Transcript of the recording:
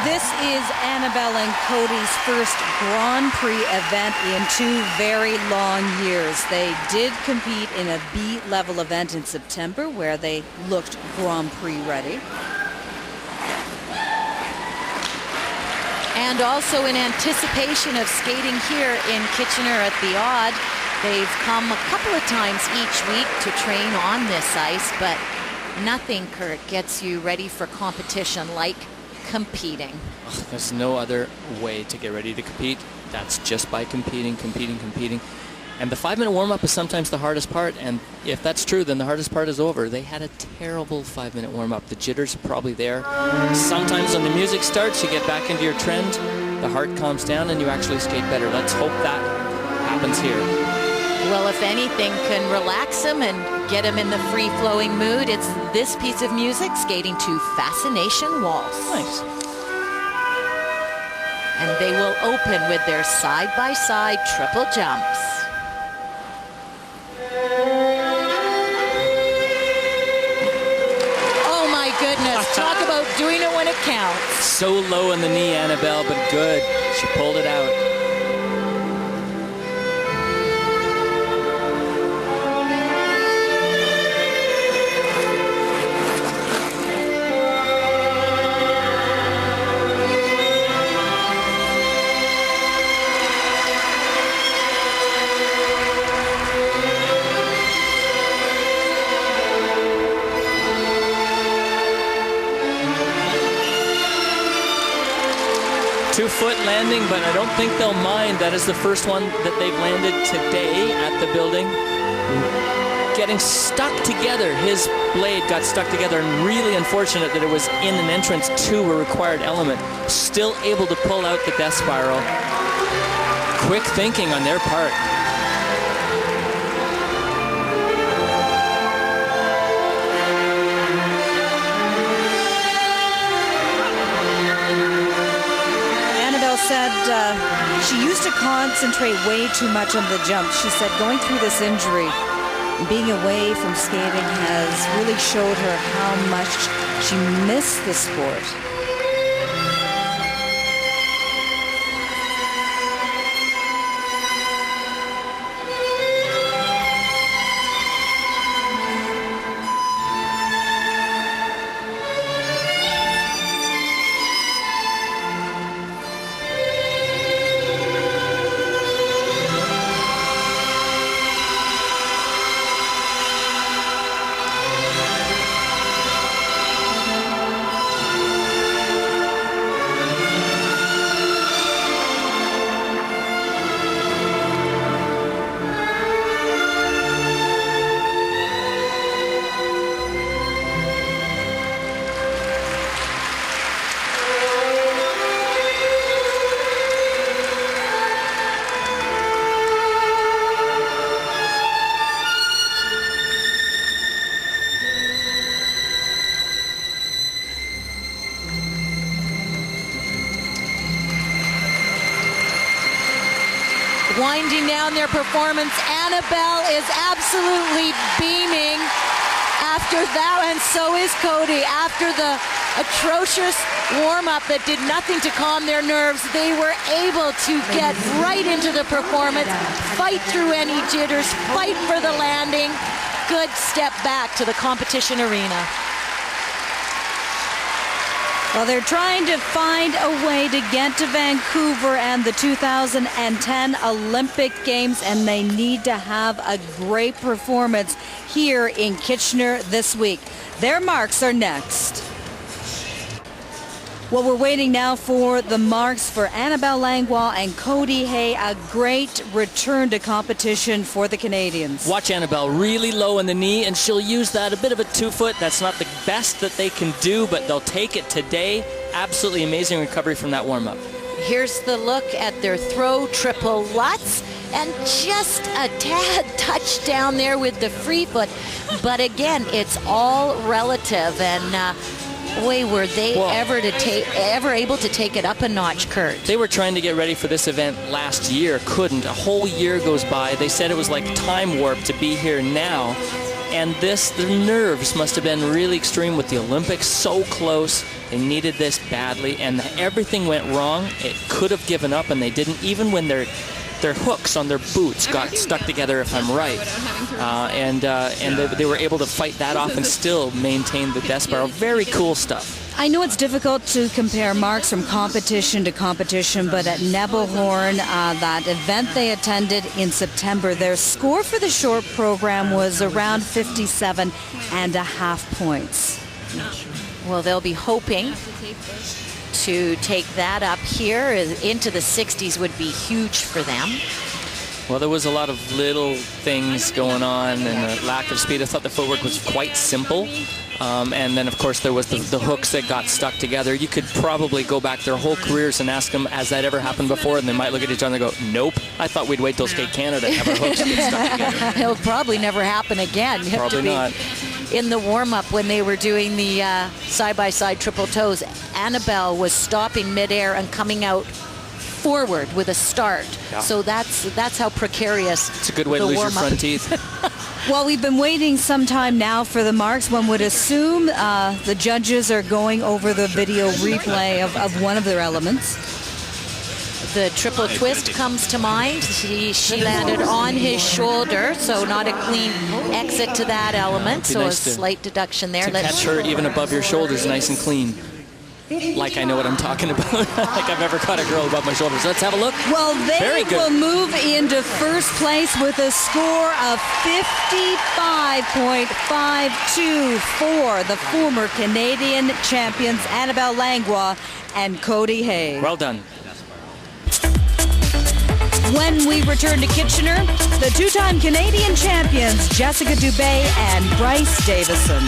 This is Annabelle and Cody's first Grand Prix event in 2 very long years. They did compete in a B-level event in September where they looked Grand Prix ready. And also in anticipation of skating here in Kitchener at the Odd, they've come a couple of times each week to train on this ice, but nothing, Kurt, gets you ready for competition like competing. There's no other way to get ready to compete. That's just by competing. And the 5-minute warm-up is sometimes the hardest part, and if that's true, then the hardest part is over. They had a terrible 5-minute warm-up. The jitters are probably there. Sometimes when the music starts, you get back into your trend, the heart calms down, and you actually skate better. Let's hope that happens here. Well, if anything can relax them and get them in the free-flowing mood, it's this piece of music, skating to Fascination Waltz. Nice. And they will open with their side-by-side triple jumps. Oh my goodness, talk about doing it when it counts. So low in the knee, Annabelle, but good. She pulled it out. Two-foot landing, but I don't think they'll mind. That is the first one that they've landed today at the building. Getting stuck together. His blade got stuck together, and really unfortunate that it was in an entrance to a required element. Still able to pull out the death spiral. Quick thinking on their part. Said she used to concentrate way too much on the jump. She said going through this injury and being away from skating has really showed her how much she missed the sport. Winding down their performance, Annabelle is absolutely beaming after that, and so is Cody. After the atrocious warm-up that did nothing to calm their nerves, they were able to get right into the performance, fight through any jitters, fight for the landing. Good step back to the competition arena. Well, they're trying to find a way to get to Vancouver and the 2010 Olympic Games, and they need to have a great performance here in Kitchener this week. Their marks are next. Well, we're waiting now for the marks for Annabelle Langlois and Cody Hay. A great return to competition for the Canadians. Watch Annabelle really low in the knee, and she'll use that, a bit of a 2-foot. That's not the best that they can do, but they'll take it today. Absolutely amazing recovery from that warm-up. Here's the look at their throw triple Lutz, and just a tad touch down there with the free foot. But again, it's all relative, and boy, were they ever able to take it up a notch, Kurt. They were trying to get ready for this event last year, couldn't. A whole year goes by. They said it was like time warp to be here now. And the nerves must have been really extreme with the Olympics so close. They needed this badly, and everything went wrong. It could have given up, and they didn't, even when their hooks on their boots got stuck together, if I'm right. And they were able to fight that off and still maintain the death spiral. Very cool stuff. I know it's difficult to compare marks from competition to competition, but at Nebelhorn, that event they attended in September, their score for the short program was around 57.5 points. Well, they'll be hoping to take that up here into the 60s would be huge for them. Well, there was a lot of little things going on and a lack of speed. I thought the footwork was quite simple. And then, of course, there was the hooks that got stuck together. You could probably go back their whole careers and ask them, has that ever happened before? And they might look at each other and go, nope. I thought we'd wait till Skate Canada to have our hooks get stuck together. It'll probably never happen again. You probably not. In the warm-up when they were doing the side-by-side triple toes, Annabelle was stopping midair and coming out forward with a start. Yeah. So that's how precarious. It's a good way to lose your front teeth. Well, we've been waiting some time now for the marks. One would assume the judges are going over the video replay of one of their elements. The triple twist comes to mind. She landed on his shoulder, so not a clean exit to that element. So nice a slight deduction there. To catch her even above your shoulders, nice and clean. Like I know what I'm talking about. Like I've never caught a girl above my shoulders. Let's have a look. Well, they will move into first place with a score of 55.52 for the former Canadian champions Annabelle Langlois and Cody Hay. Well done. When we return to Kitchener, the two-time Canadian champions Jessica Dubé and Bryce Davison.